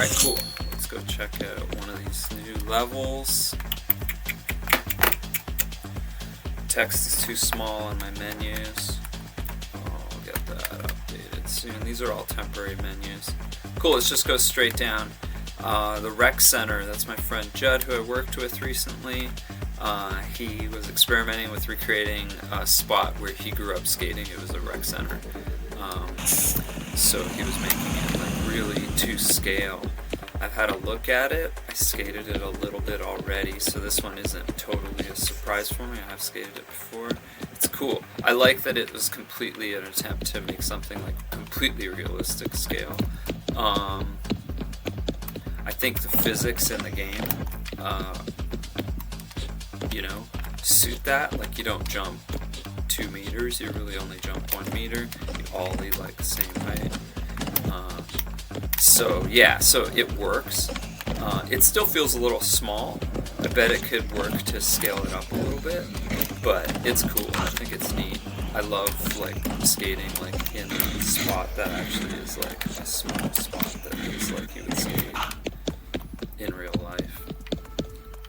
Alright, cool. Let's go check out one of these new levels. Text is too small on my menus. I'll get that updated soon. These are all temporary menus. Cool, let's just go straight down. The rec center, that's my friend Judd, who I worked with recently. He was experimenting with recreating a spot where he grew up skating. It was a rec center. So he was making it like really to scale. I've had a look at it. I skated it a little bit already, so this one isn't totally a surprise for me. I have skated it before. It's cool. I like that it was completely an attempt to make something like completely realistic scale. I think the physics in the game, you know, suit that. Like, you don't jump 2 meters, you really only jump 1 meter. You ollie like the same height. So yeah, so it works. It still feels a little small. I bet it could work to scale it up a little bit, but it's cool. I think it's neat. I love like skating like in a spot that actually is like a small spot that is like you would skate in real life.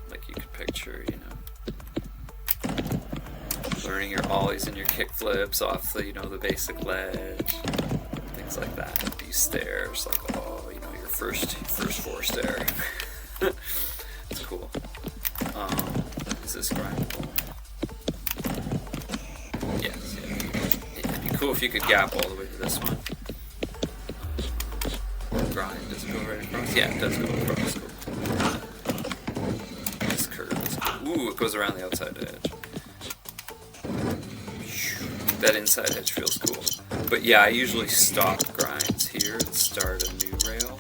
Like you could picture, you know, learning your ollies and your kick flips off the, you know, the basic ledge, things like that. These stairs, like, oh, you know, your first 4 stair. It's cool. Is this grindable? Yes, yeah. It'd be cool if you could gap all the way to this one. Grind, does it go right across? Yeah, it does go across. Cool. This curve is cool. Ooh, it goes around the outside edge. That inside edge feels cool. But yeah, I usually stop grinds here and start a new rail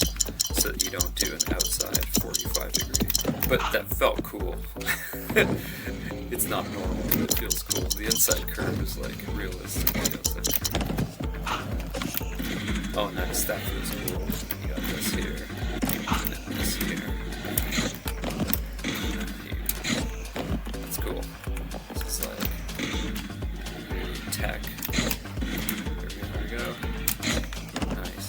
so that you don't do an outside 45 degree. But that felt cool. It's not normal, but it feels cool. The inside curve is like realistic. The outside curve. Oh, nice. That feels cool. You got this here. And then this here. That's cool. This is like tech. There we go. Nice.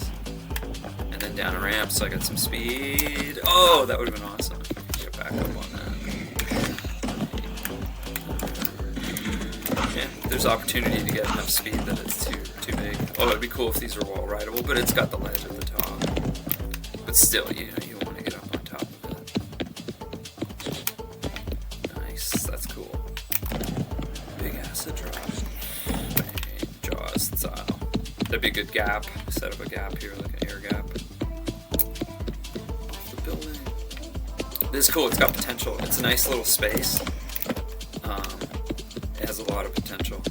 And then down a ramp, so I got some speed. Oh, that would have been awesome. Get back up on that. Yeah, there's opportunity to get enough speed that it's too big. Oh, it'd be cool if these were wall rideable, but it's got the ledge at the top. But still, you know, you want to get up on top of it. Nice, that's cool. Big acid drop. Jaws style. That'd be a good gap. Set up a gap here, like an air gap. Off the building. This is cool. It's got potential. It's a nice little space. It has a lot of potential.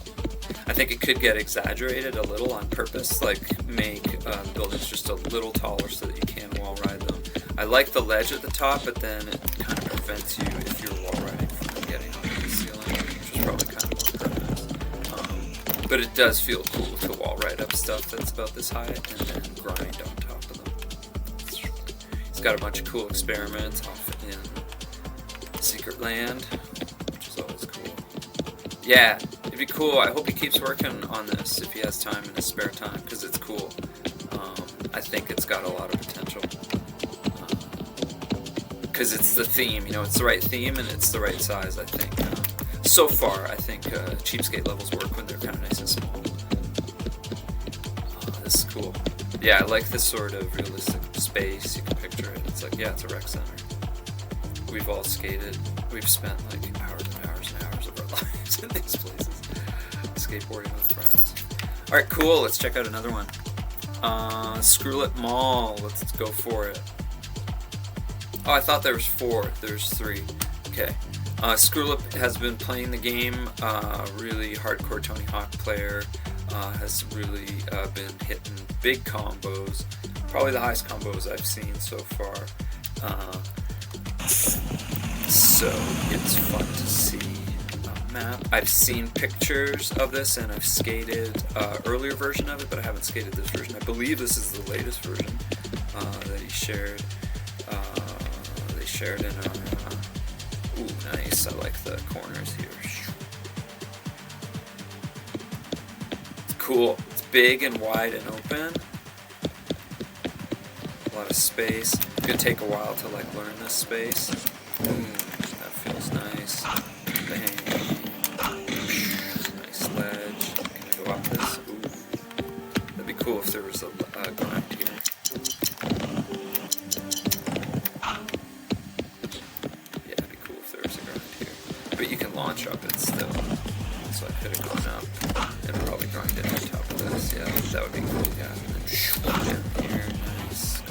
I think it could get exaggerated a little on purpose, like make buildings just a little taller so that you can wall ride them. I like the ledge at the top, but then it kind of prevents you, if you're wall riding, from getting onto the ceiling, which is probably kind of on purpose. But it does feel cool to wall ride up stuff that's about this high and then grind on top of them. He's got a bunch of cool experiments off in Secret Land, which is always cool. Yeah, it'd be cool. I hope he keeps working on this if he has time in his spare time, because it's cool. I think it's got a lot of potential. Because it's the theme, you know, it's the right theme and it's the right size, I think. So far, I think cheapskate levels work when they're kind of nice and small. This is cool. Yeah, I like this sort of realistic space. You can picture it. It's like, yeah, it's a rec center. We've all skated. We've spent like hours and hours and hours of our lives in these places, skateboarding with friends. All right, cool. Let's check out another one. Scroolip Mall. Let's go for it. Oh, I thought there was 4. There's 3. Okay. Scroolip has been playing the game. Really hardcore Tony Hawk player. Has really been hitting big combos. Probably the highest combos I've seen so far. So it's fun to see a map. I've seen pictures of this and I've skated earlier version of it, but I haven't skated this version. I believe this is the latest version that he shared. They shared in our... ooh, nice. I like the corners here. It's cool. It's big and wide and open. A lot of space. gonna take a while to like learn this space. That feels nice. Bang. Nice ledge. Can I go up this? Ooh. That'd be cool if there was a grind here. Yeah, it'd be cool if there was a grind here. But you can launch up it still. So I could have gone up and probably grinded on top of this. Yeah, that would be cool. Yeah. And then down here. Nice.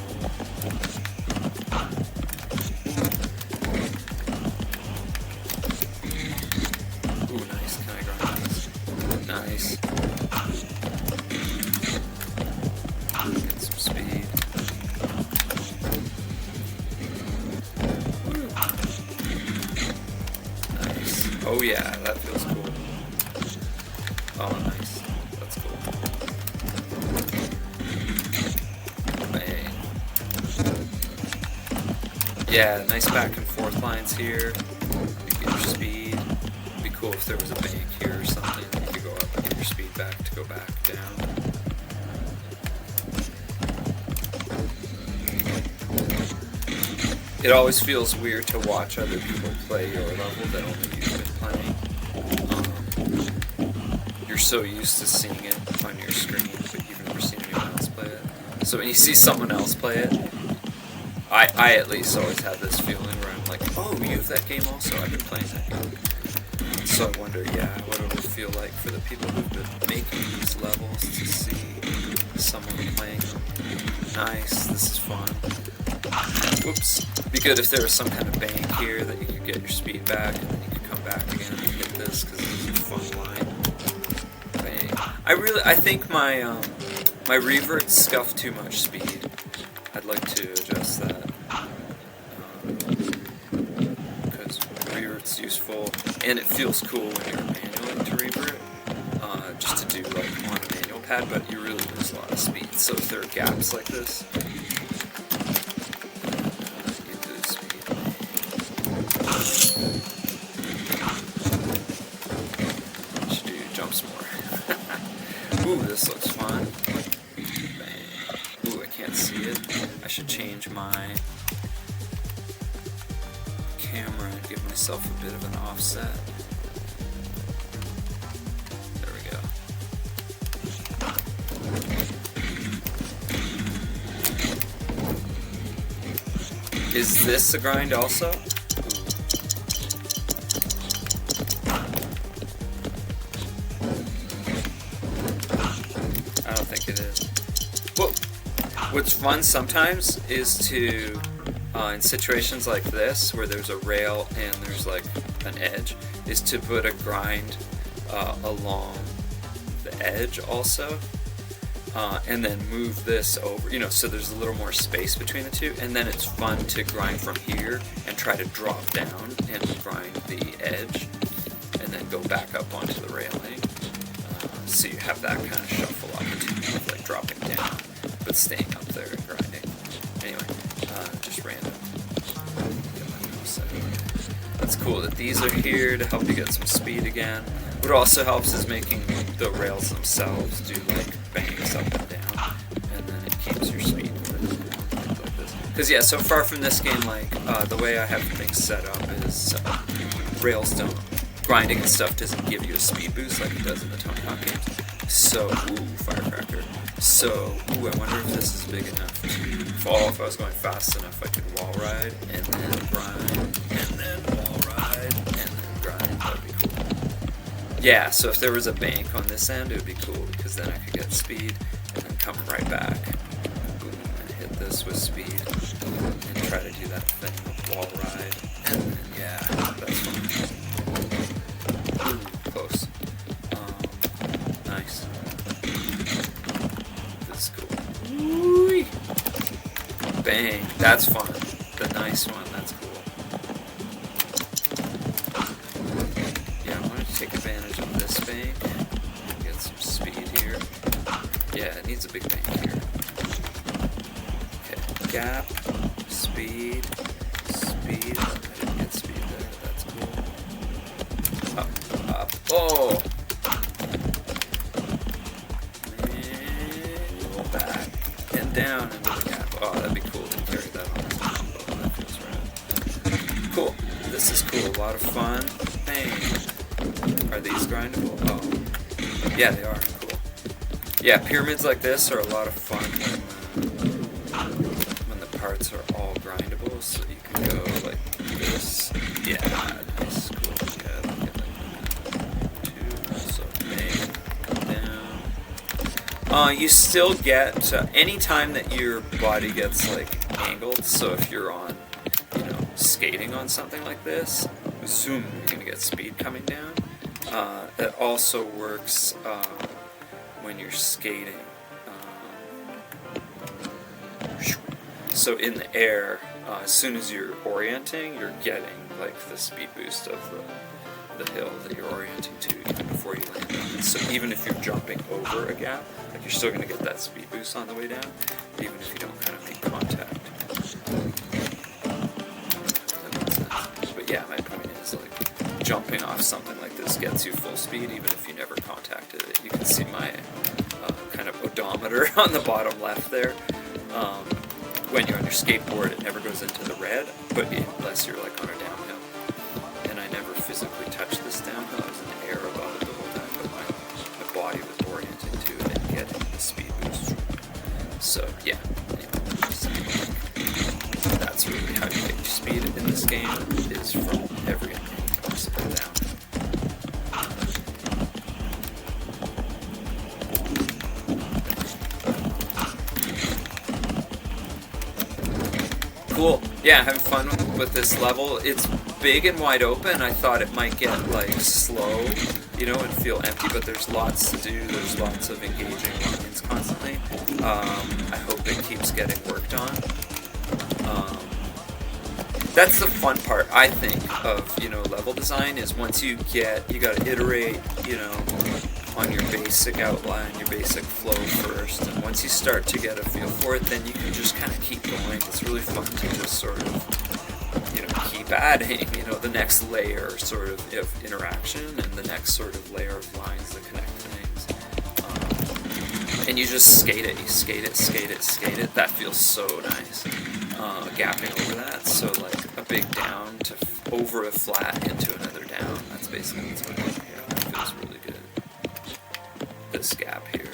Ooh, nice. Can I grind this? Nice. Get some speed. Woo. Nice. Oh yeah, that feels cool. Oh, nice. That's cool. Bang. Yeah, nice back and forth lines here. You get your speed. It'd be cool if there was a bank here or something. You could go up and get your speed back to go back down. It always feels weird to watch other people play your level that only you've been playing. You're so used to seeing it on your screen, but you've never seen anyone else play it. So when you see someone else play it, I at least always have this feeling where I'm like, oh, you have that game also? I've been playing that game. So I wonder, yeah, what it would feel like for the people who've been making these levels to see someone playing them. Nice, this is fun. Whoops. It'd be good if there was some kind of bank here that you could get your speed back, and then you could come back again and hit this, because this is a fun line. Bang. I think my my reverts scuff too much speed. I'd like to adjust that. Because revert's useful, and it feels cool when you're manually to revert. Just to do like on a manual pad, but you really lose a lot of speed. So if there are gaps like this, you lose speed. Should do jumps more. Ooh, this looks fun. Bang. Ooh, I can't see it. I should change my camera and give myself a bit of an offset. There we go. Is this a grind also? I don't think it is. Well, what's fun sometimes is to, in situations like this, where there's a rail and there's like an edge, is to put a grind along the edge also, and then move this over, you know, so there's a little more space between the two, and then it's fun to grind from here and try to drop down and grind the edge, and then go back up onto the railing. So you have that kind of shuffle opportunity of like dropping down, but staying up there and grinding. Anyway, just random. That's cool that these are here to help you get some speed again. What also helps is making the rails themselves do like bangs up and down, and then it keeps your speed moving around, things like this. Because yeah, so far from this game, like the way I have things set up is rails don't, grinding and stuff doesn't give you a speed boost like it does in the Tony Hawk games. So, ooh, firecracker. So, ooh, I wonder if this is big enough to fall. If I was going fast enough, I could wall ride, and then grind, and then wall ride, and then grind. That would be cool. Yeah, so if there was a bank on this end, it would be cool, because then I could get speed, and then come right back, boom, and hit this with speed, and try to do that thing with wall ride, and then, yeah, that's fun. Ooh, close. Nice. This is cool. Woo-wee. Bang. That's fun. The nice one. That's cool. Yeah, I want to take advantage of this bank. Get some speed here. Yeah, it needs a big bank here. Okay. Gap. Speed. Speed. I didn't get speed there. That's cool. Up. Up. Oh! Back and down into the gap. Oh, that'd be cool to carry that on. Cool. This is cool. A lot of fun. Bang. Are these grindable? Oh. Yeah, they are. Cool. Yeah, pyramids like this are a lot of fun when the parts are all grindable, so you can go like this. Yeah, nice. Cool. Yeah, look at that. Two. So bang. Down. You still get, anytime that your body gets like angled, so if you're on, skating on something like this, zoom, you're going to get speed coming down. That also works when you're skating. So in the air, as soon as you're orienting, you're getting like the speed boost of the hill that you're orienting to even before you land on it. So even if you're jumping over a gap, like you're still going to get that speed boost on the way down, even if you don't kind of make contact. But yeah, my point is like jumping off something like this gets you full speed even if you never contacted it. You can see my kind of odometer on the bottom left there. When you're on your skateboard, it never goes into the red, but unless you're like on a downhill. And I never physically touched this downhill. I was in the air above it the whole time, but my body was orienting to it and getting the speed boost. So yeah, that's really how you get your speed in this game, is from every possible downhill. Cool. Yeah, having fun with this level. It's big and wide open. I thought it might get like slow, and feel empty, but there's lots to do. There's lots of engaging lines constantly. I hope it keeps getting worked on. That's the fun part, I think, of level design, is once you gotta iterate, on your basic outline, your basic flow first, and once you start to get a feel for it, then you can just kind of keep going. It's really fun to just sort of, keep adding, the next layer sort of interaction and the next sort of layer of lines that connect things. And you just skate it, skate it. That feels so nice. Gapping over that, so like a big down to over a flat into another down. That's basically what's going on here. That feels really good. This gap here,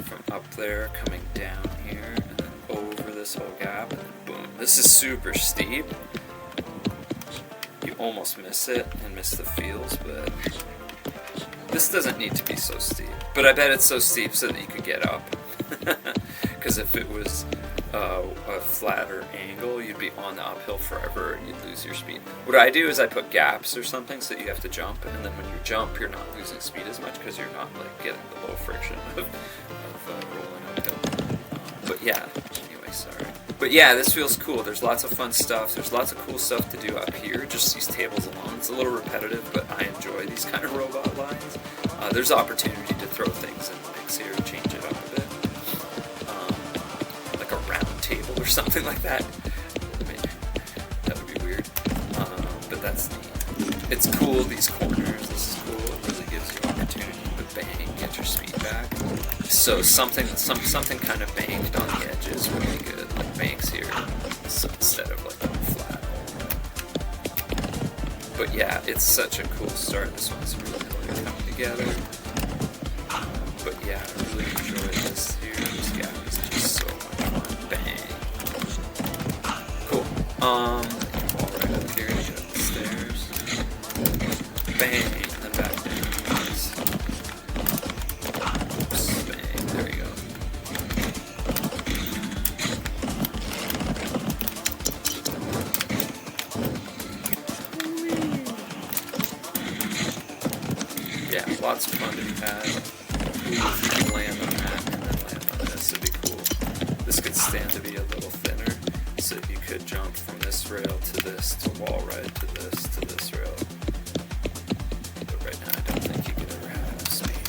from up there coming down here, and then over this whole gap, and then boom. This is super steep. You almost miss it and miss the feels, but this doesn't need to be so steep. But I bet it's so steep so that you could get up. Because if it was a flatter angle, you'd be on the uphill forever and you'd lose your speed. What I do is I put gaps or something so that you have to jump, and then when you jump, you're not losing speed as much because you're not like getting the low friction of rolling uphill. But yeah, anyway, sorry. But yeah, this feels cool. There's lots of fun stuff. There's lots of cool stuff to do up here, just these tables alone. It's a little repetitive, but I enjoy these kind of robot lines. There's opportunity to throw things in the mix here, change it up a bit. Like a round table or something like that. Maybe that would be weird. But that's neat. It's cool, these corners. This is cool. It really gives you opportunity to bang, get your speed back. So something kind of banked on the edges would be good, like banks here, so instead of like flat. But yeah, it's such a cool start. This one's really coming together. But yeah, I really enjoy this here. This gap is just so much fun. Bang. Cool. Wall right up here, you get up the stairs. Bang, and then back down. Nice. Oops, bang, there you go. Yeah, lots of fun to be had. Ooh, if you can land on that and then land on this, it'd be cool. This could stand to be a little thinner, so you could jump from this rail to this, to wall ride to this rail. But right now I don't think you could ever have this, maybe.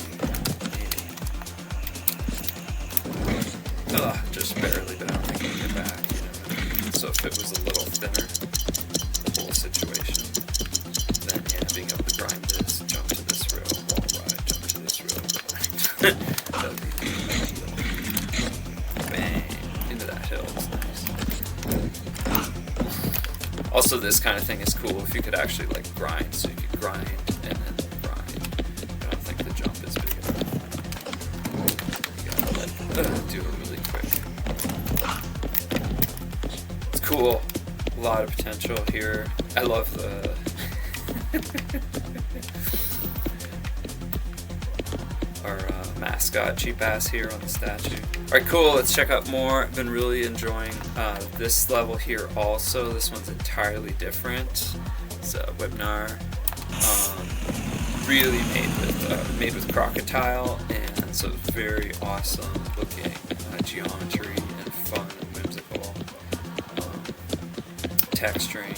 Ugh, just barely, but I don't think you can get back, So if it was a little thinner, the whole situation, then yeah, being able to grind this, jump to this rail, wall ride, jump to this rail, grind. That would be ideal. Bang, into that hill, it's nice. Also, this kind of thing is cool if you could actually like grind, so you could grind and then grind. I don't think the jump is big enough. You gotta like do it really quick. It's cool. A lot of potential here. I love the our mascot cheap ass here on the statue. Alright, cool, let's check out more. I've been really enjoying this level here also. This one's entirely different. It's Gnar. Really made with crocodile, and so very awesome looking geometry and fun and whimsical texturing,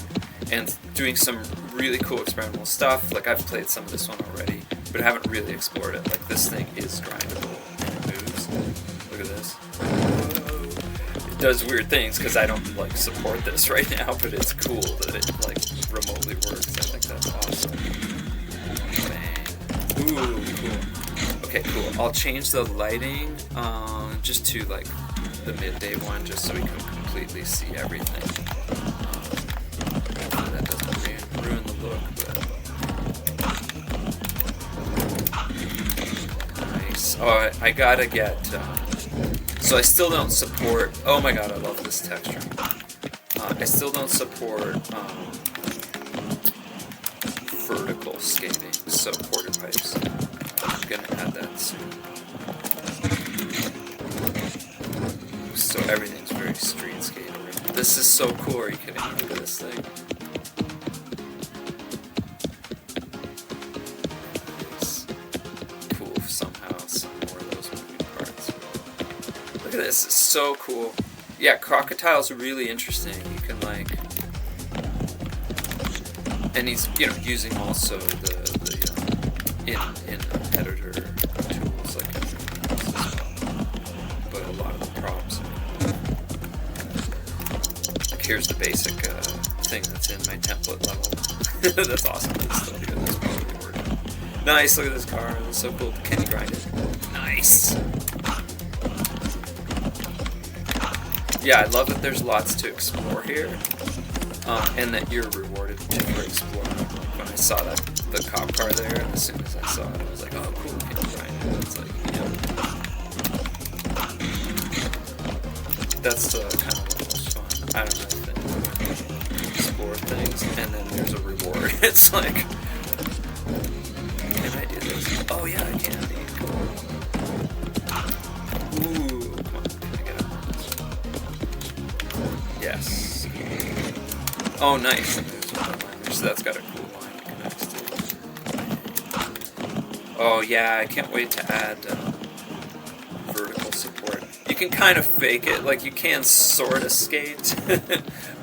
and doing some really cool experimental stuff. Like, I've played some of this one already, but I haven't really explored it. Like, this thing is grindable and it moves. Look at this. It does weird things because I don't like support this right now, but it's cool that it like remotely works. I think that's awesome. Bang. Ooh, cool. Okay, cool. I'll change the lighting just to like the midday one, just so we can completely see everything. That doesn't ruin the look, but nice. Oh, I gotta get. So I still don't support. Oh my god, I love this texture. I still don't support vertical skating, so quarter pipes. I'm gonna add that soon. So everything's very street skate oriented. This is so cool. Are you kidding me? Look at this thing. Nice. Cool. Somehow some more of those moving parts. Look at this. It's so cool. Yeah, crocodile's really interesting. You can like, and he's using also the in editor tools like everything else as well. But a lot of the props. Like, here's the basic thing that's in my template level. That's awesome. That's still here. That's probably working. Nice. Look at this car. That's so cool. Can you grind it? Nice. Yeah, I love that there's lots to explore here, and that you're rewarded for exploring. Like, when I saw the cop car there, and as soon as I saw it, I was like, oh, cool, can you grind it? It's like, that's kind of the most fun. I don't know, I think. Explore things, and then there's a reward. It's like, can I do this? Oh yeah, I can. Cool. Ooh, come on, can I get up? Yes. Oh, nice. So that's got a cool line it connects to. Oh yeah, I can't wait to add vertical support. You can kind of fake it, like you can sort of skate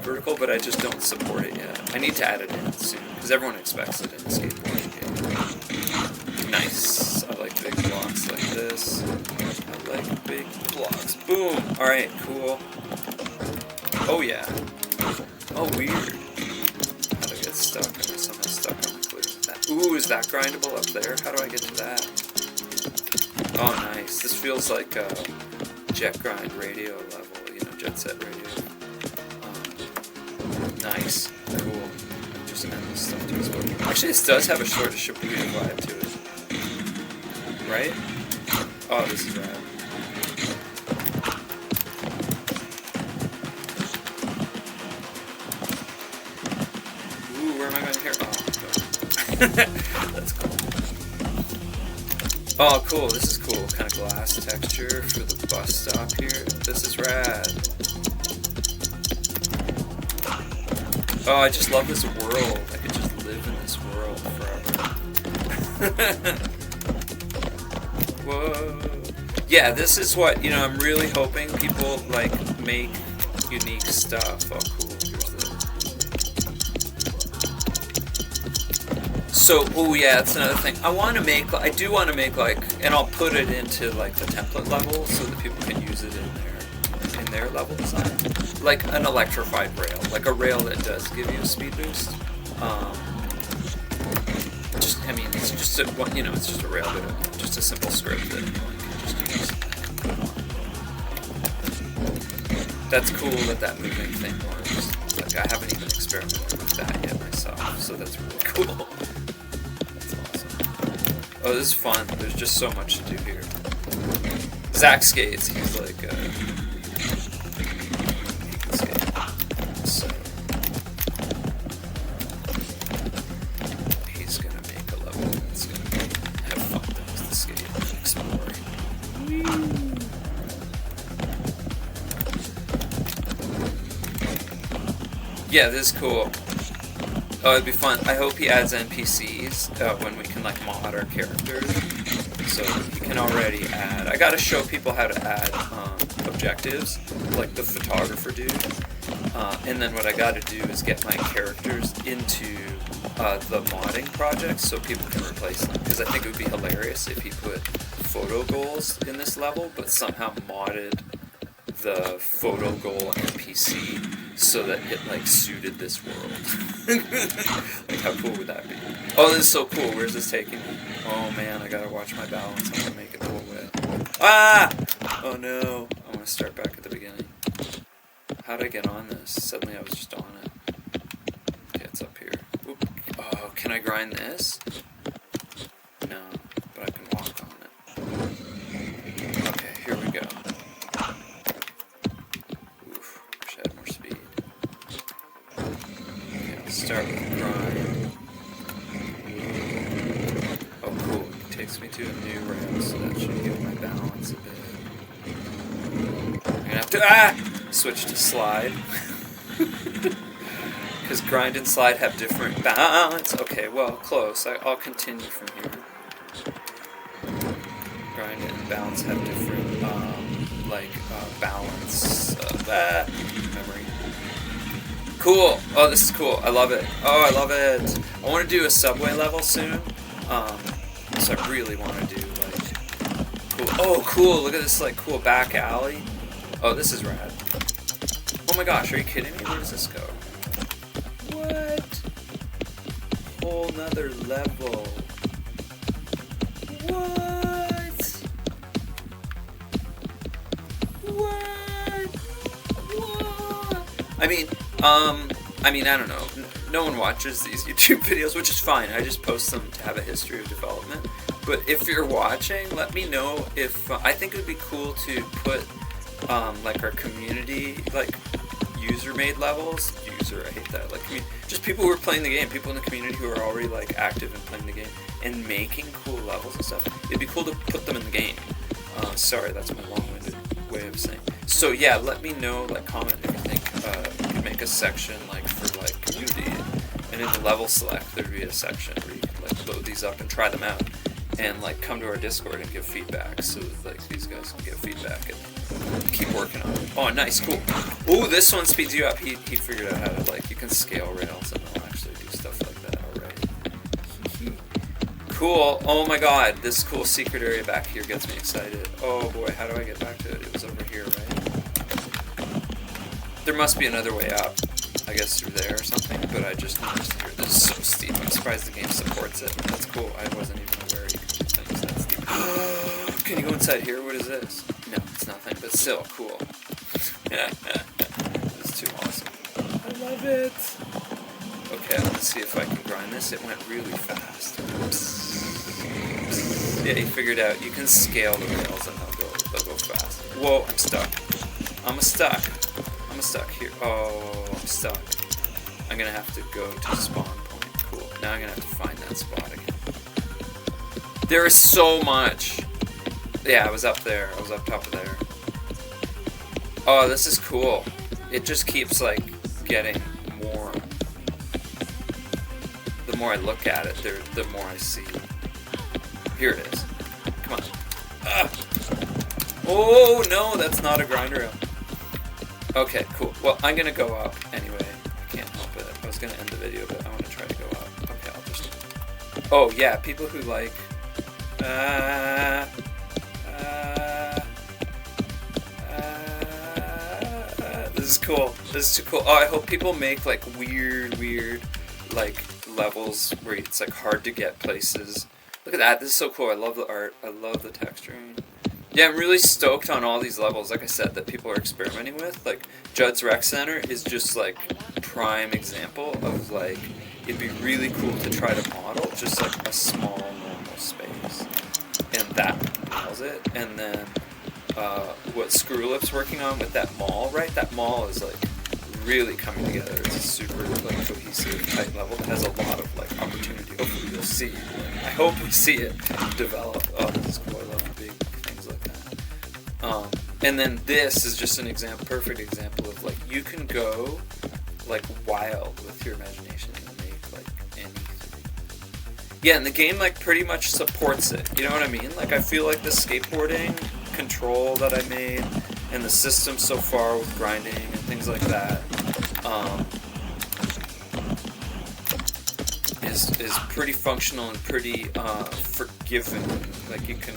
vertical, but I just don't support it yet. I need to add it in soon, because everyone expects it in the skateboarding game. Nice. I like big blocks like this. I like big blocks. Boom! Alright, cool. Oh yeah. Oh, weird. How do I get stuck? I'm somehow stuck on the clues. Ooh, is that grindable up there? How do I get to that? Oh, nice. This feels like a jet grind radio level, jet set radio. Nice. Cool. Just endless stuff to explore. Actually, this does have a sort of Shibuya vibe to it. Right? Oh, this is rad. Where am I going here? Oh, that's cool. Oh, cool. This is cool. Kind of glass texture for the bus stop here. This is rad. Oh, I just love this world. I could just live in this world forever. Whoa. Yeah, this is what, I'm really hoping people, like, make unique stuff. Oh, cool. So, oh yeah, that's another thing. I do want to make like, and I'll put it into like the template level so that people can use it in their level design. Like an electrified rail, like a rail that does give you a speed boost. It's just it's just a rail, but just a simple script that anyone can just use. That's cool that moving thing works. like, I haven't even experimented with that yet myself, so that's really cool. That's awesome. Oh, this is fun. There's just so much to do here. Zach skates. He's like, he can skate. So he's gonna make a level that's gonna have fun with the skate and explore. Yeah, this is cool. Oh, it'd be fun. I hope he adds NPCs when we can like mod our characters. So he can already add. I gotta show people how to add objectives, like the photographer dude. And then what I gotta do is get my characters into the modding project so people can replace them. Because I think it would be hilarious if he put photo goals in this level, but somehow modded the photo goal NPC so that it like suited this world. Like how cool would that be? Oh, this is so cool. Where's this taking me? Oh man, I gotta watch my balance. I'm gonna make it the whole way. Ah! Oh no. I wanna start back at the beginning. How did I get on this? Suddenly I was just on it. Okay, it's up here. Oop. Oh, can I grind this? No, but I can walk on it. Okay, here we go. Oof, wish I had more speed. Okay, I'll start with the grind. Oh cool, it takes me to a new rail, so that should heal my balance a bit. I'm gonna have to switch to slide. Because grind and slide have different balance. Okay, well, close. I'll continue from here. Grind and balance have different, balance memory. Cool. Oh, this is cool. I love it. Oh, I love it. I want to do a subway level soon. So I really want to do cool. Oh, cool. Look at this cool back alley. Oh, this is rad. Oh my gosh, are you kidding me? Where does this go? What? Whole nother level. What? What? I mean, I don't know. No one watches these YouTube videos, which is fine. I just post them to have a history of development. But if you're watching, let me know if I think it would be cool to put our community user-made levels. I hate that. Just people who are playing the game, people in the community who are already active and playing the game and making cool levels and stuff. It'd be cool to put them in the game. Sorry, that's my long-winded way of saying. So yeah, let me know. Comment if you think you could make a section for community, and in the level select there'd be a section where you can load these up and try them out, and come to our Discord and give feedback, so that these guys can get feedback and keep working on it. Oh, nice, cool. Ooh, this one speeds you up. He figured out how to you can scale rails and they'll actually do stuff like that already. Cool. Oh my god, this cool secret area back here gets me excited. Oh boy, how do I get back to it? It was over here, right? There must be another way up. I guess through there or something, but I just noticed here. This is so steep. I'm surprised the game supports it. That's cool. I wasn't even aware you could do things that steep. Can you go inside here? What is this? No, it's nothing, but still cool. This is too awesome. I love it. Okay, let's see if I can grind this. It went really fast. Yeah, he figured out you can scale the rails and they'll go fast. Whoa, I'm stuck. I'm stuck here. Oh, I'm stuck. I'm gonna have to go to spawn point. Cool. Now I'm gonna have to find that spot again. There is so much. Yeah, I was up there. I was up top of there. Oh, this is cool. It just keeps getting more. The more I look at it, the more I see. Here it is. Come on. Oh no, that's not a grind rail. Okay, cool. Well, I'm gonna go up anyway. I can't help it. I was gonna end the video, but I want to try to go up. Okay, I'll just. Oh yeah, people who this is cool. This is too cool. Oh, I hope people make weird levels where it's hard to get places. Look at that. This is so cool. I love the art. I love the texturing. Yeah, I'm really stoked on all these levels, like I said, that people are experimenting with. Like, Judd's Rec Center is just, like, prime example of, like, it'd be really cool to try to model just, like, a small, normal space. And that nails it. And then, what Scroolip's working on with that mall, right? That mall is, like, really coming together. It's a super, like, cohesive, tight level that has a lot of, like, opportunity. Hopefully we'll see. I hope we see it develop. Oh, this is cool. I love big things like that. And then this is just an example, perfect example of, like, you can go, like, wild with your imagination and make, like, anything. Yeah, and the game, like, pretty much supports it. You know what I mean? Like, I feel like the skateboarding control that I made and the system so far with grinding and things like that is pretty functional and pretty forgiving. Like, you can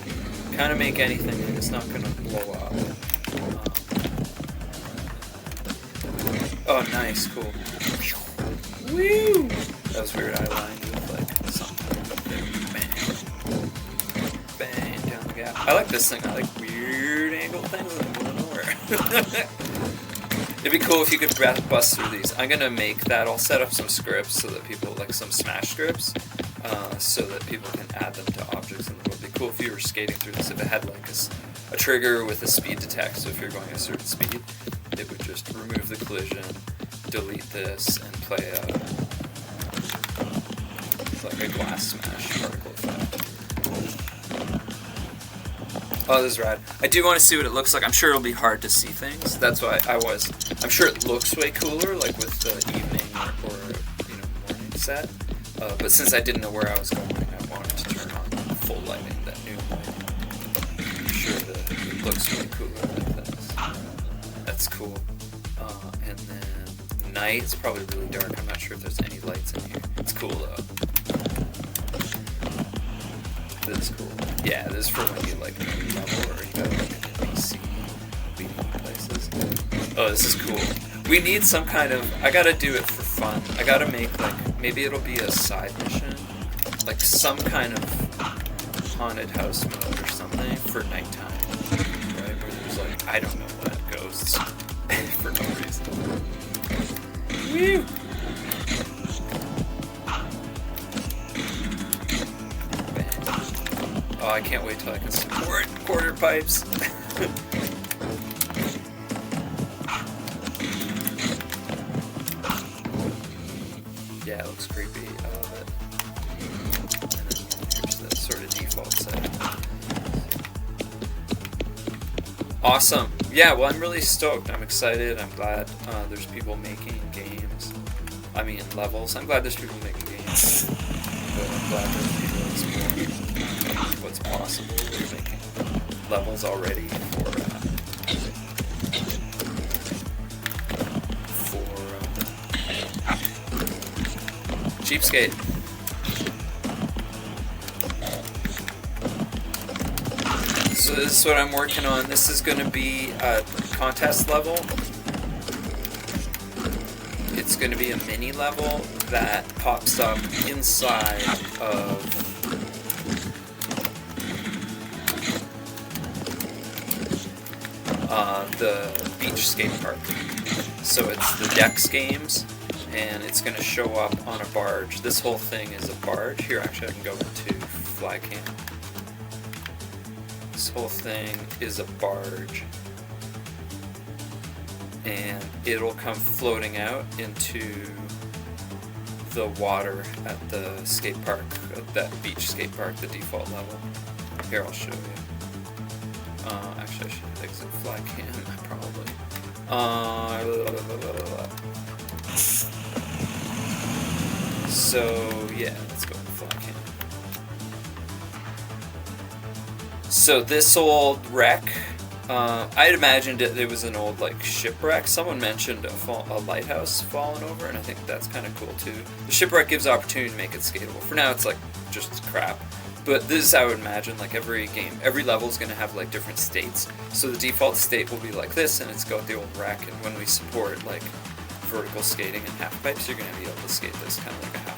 kind of make anything and it's not going to blow up. Oh, nice, cool. Woo! That was weird. I aligned with, like, something. Bang. Bang, down the gap. I like this thing. I like weird angle things in the middle of nowhere. It'd be cool if you could bust through these. I'm gonna make that. I'll set up some scripts so that people, like some Smash scripts, so that people can add them to objects in the world. It'd be cool if you were skating through this. If it had like a trigger with a speed detect, so if you're going at a certain speed, it would just remove the collision, delete this, and play like a glass smash particle effect. Oh, this is rad. I do want to see what it looks like. I'm sure it'll be hard to see things. That's why I'm sure it looks way cooler, like with the evening or morning set. But since I didn't know where I was going, I wanted to turn on full lighting, that new lighting. I'm sure that it looks way cooler like this. That's cool. And then night, it's probably really dark. I'm not sure if there's any lights in here. It's cool though. This is cool. Yeah, this is for when you like level or you got like an NPC leading places. Oh, this is cool. We need some kind of. I gotta do it for fun. I gotta make like maybe it'll be a side mission, like some kind of haunted house mode or something for nighttime, right? Where there's like I don't know what ghosts for no reason. Woo! Oh, I can't wait till I can support quarter pipes. Yeah, it looks creepy. I love it. And then here's the sort of default setting. Awesome. Yeah, well, I'm really stoked. I'm excited. I'm glad there's people making games. I mean, levels. I'm glad there's people making games. But I'm glad there's people exploring what's possible. We're making levels already for cheapskate. So this is what I'm working on. This is going to be a contest level. It's going to be a mini level that pops up inside of the beach skate park. So it's the Dex games, and it's going to show up on a barge. This whole thing is a barge. Here, actually, I can go into fly cam. This whole thing is a barge, and it'll come floating out into the water at the skate park, at that beach skate park, the default level. Here, I'll show you. Actually, I should exit fly cam, probably. So, yeah, let's go into fly cam. So, this old wreck, I had imagined it was an old, like, shipwreck. Someone mentioned a lighthouse falling over, and I think that's kind of cool, too. The shipwreck gives opportunity to make it skatable. For now, it's, like, just crap. But this is how I would imagine, like, every level is going to have, like, different states. So the default state will be like this, and it's got the old wreck, and when we support, like, vertical skating and half pipes, you're going to be able to skate this kind of like a half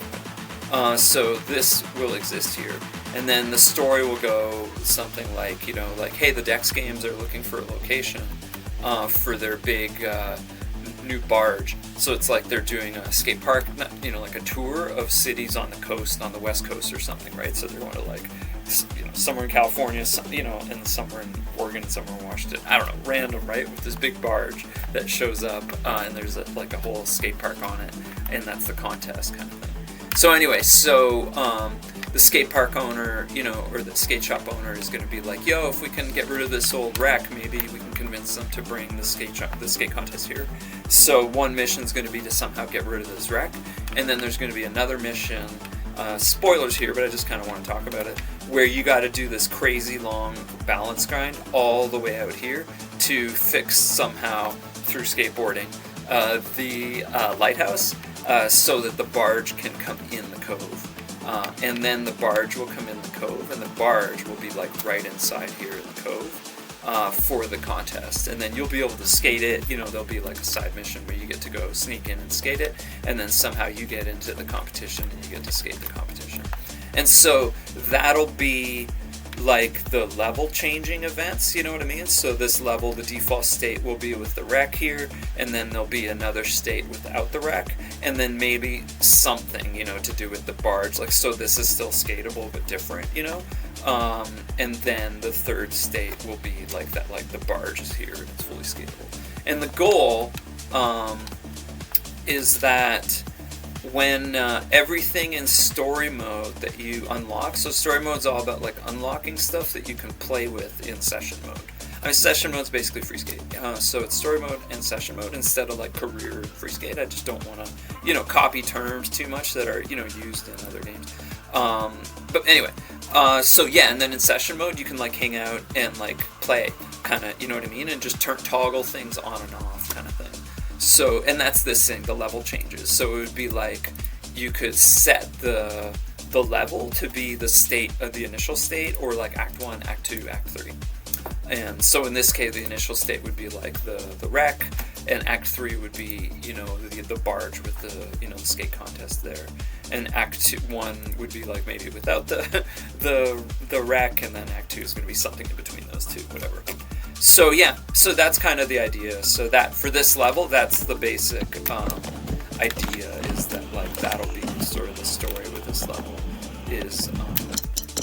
pipe. So this will exist here. And then the story will go something like, you know, like, hey, the Dex Games are looking for a location for their big new barge. So it's like they're doing a skate park, you know, like a tour of cities on the coast, on the West Coast or something, right? So they're going to, like, you know, somewhere in California, you know, and somewhere in Oregon, somewhere in Washington. I don't know, random, right? With this big barge that shows up, and there's like a whole skate park on it, and that's the contest kind of thing. So anyway, so the skate park owner, you know, or the skate shop owner is going to be like, yo, if we can get rid of this old wreck, maybe we can convince them to bring the skate contest here. So one mission is going to be to somehow get rid of this wreck, and then there's going to be another mission, spoilers here, but I just kind of want to talk about it, where you got to do this crazy long balance grind all the way out here to fix somehow through skateboarding the lighthouse, so that the barge can come in the cove. And then the barge will come in the cove, and the barge will be like right inside here in the cove for the contest. And then you'll be able to skate it. You know, there'll be like a side mission where you get to go sneak in and skate it, and then somehow you get into the competition and you get to skate the competition. And so that'll be like the level changing events, you know what I mean? So this level, the default state will be with the wreck here, and then there'll be another state without the wreck, and then maybe something, you know, to do with the barge, like, so this is still skatable but different, you know? And then the third state will be like that, like the barge is here and it's fully skatable. And the goal is that when everything in story mode that you unlock, so story mode is all about like unlocking stuff that you can play with in session mode. I mean, session mode is basically free skate, so it's story mode and session mode instead of like career free skate. I just don't want to, you know, copy terms too much that are, you know, used in other games. But anyway, so yeah, and then in session mode you can like hang out and like play, kind of, you know what I mean, and just toggle things on and off, kind of thing. So, and that's this thing, the level changes. So it would be like you could set the level to be the state of the initial state, or like Act 1, Act 2, Act 3. And so in this case, the initial state would be like the wreck, and Act 3 would be, you know, the barge with the, you know, the skate contest there. And Act 1 would be like maybe without the wreck, and then Act 2 is going to be something in between those two, whatever. So yeah, so that's kind of the idea. So that for this level, that's the basic idea, is that like that'll be sort of the story with this level, is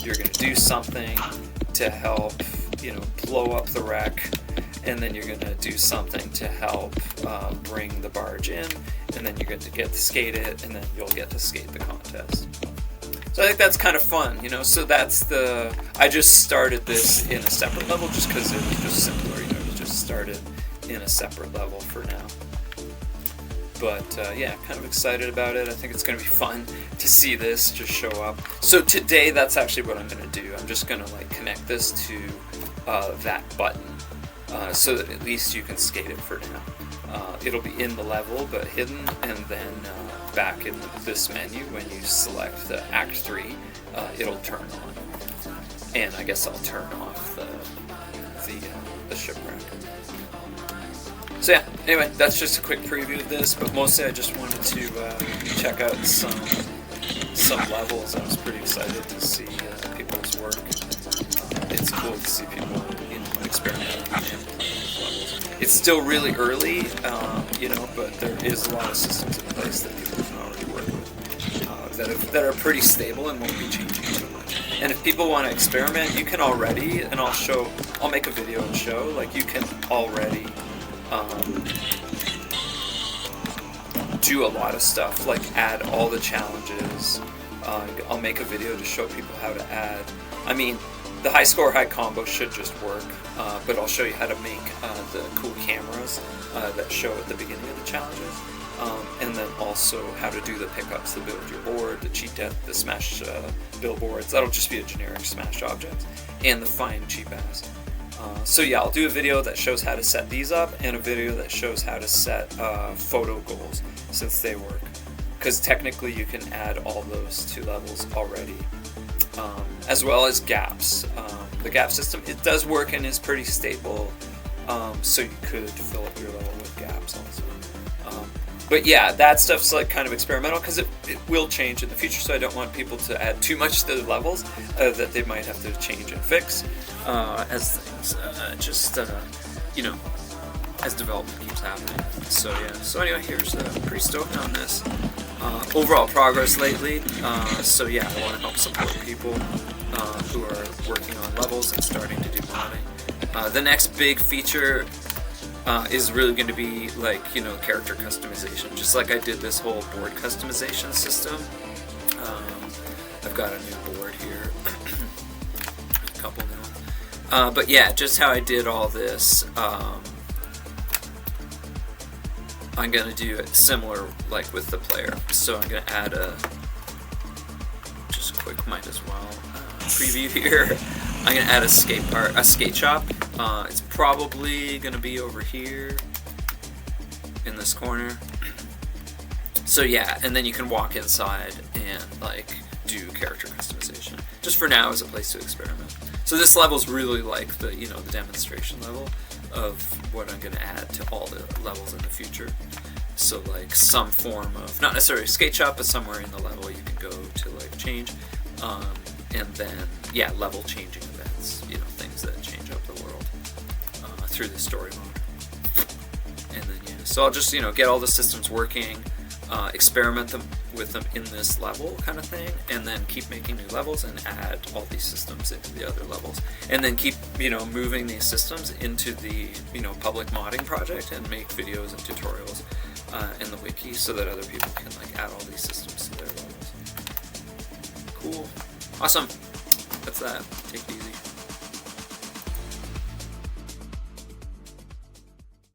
you're going to do something to help, you know, blow up the wreck, and then you're going to do something to help bring the barge in, and then you're going to get to skate it, and then you'll get to skate the contest. So I think that's kind of fun, you know, so that's I just started this in a separate level just because it was just simpler, you know, to just start it in a separate level for now. But yeah, kind of excited about it. I think it's going to be fun to see this just show up. So today, that's actually what I'm going to do. I'm just going to like connect this to that button so that at least you can skate it for now. It'll be in the level but hidden, and then back in this menu when you select the Act 3, it'll turn on. And I guess I'll turn off the shipwreck. So yeah, anyway, that's just a quick preview of this, but mostly I just wanted to check out some levels. I was pretty excited to see people's work. It's cool to see people, you know, experimenting with levels. It's still really early, you know, but there is a lot of systems in place that people can already work with that are pretty stable and won't be changing too much. And if people want to experiment, you can already, and I'll make a video and show, like you can already do a lot of stuff, like add all the challenges. I'll make a video to show people how to add. I mean, the high score, high combo should just work, but I'll show you how to make the cool cameras that show at the beginning of the challenges, and then also how to do the pickups, the build your board, the cheat death, the smash billboards. That'll just be a generic smash object, and the find cheap ass. So yeah, I'll do a video that shows how to set these up, and a video that shows how to set photo goals, since they work. Because technically you can add all those to levels already, as well as gaps. The gap system, it does work and is pretty stable, so you could fill up your level with gaps also. But yeah, that stuff's like kind of experimental because it will change in the future, so I don't want people to add too much to the levels that they might have to change and fix as things you know, as development keeps happening. So yeah, so anyway, here's pretty stoked on this. Overall progress lately, so yeah, I want to help support people who are working on levels and starting to do modding. The next big feature is really going to be like, you know, character customization. Just like I did this whole board customization system. I've got a new board here, a couple new. But yeah, just how I did all this. I'm going to do it similar like with the player. So I'm going to add a, just quick might as well, preview here. I'm going to add a skate shop. It's probably going to be over here in this corner. So yeah, and then you can walk inside and like do character customization. Just for now as a place to experiment. So this level's really like the, you know, the demonstration level of what I'm going to add to all the levels in the future. So like some form of, not necessarily a skate shop, but somewhere in the level you can go to like change. And then, yeah, level changing events, you know, things that change up the world through the story mode. And then, yeah, so I'll just, you know, get all the systems working, experiment with them in this level kind of thing, and then keep making new levels and add all these systems into the other levels. And then keep, you know, moving these systems into the, you know, public modding project and make videos and tutorials in the wiki so that other people can like add all these systems to their levels. Cool. Awesome. That's that. Take it easy.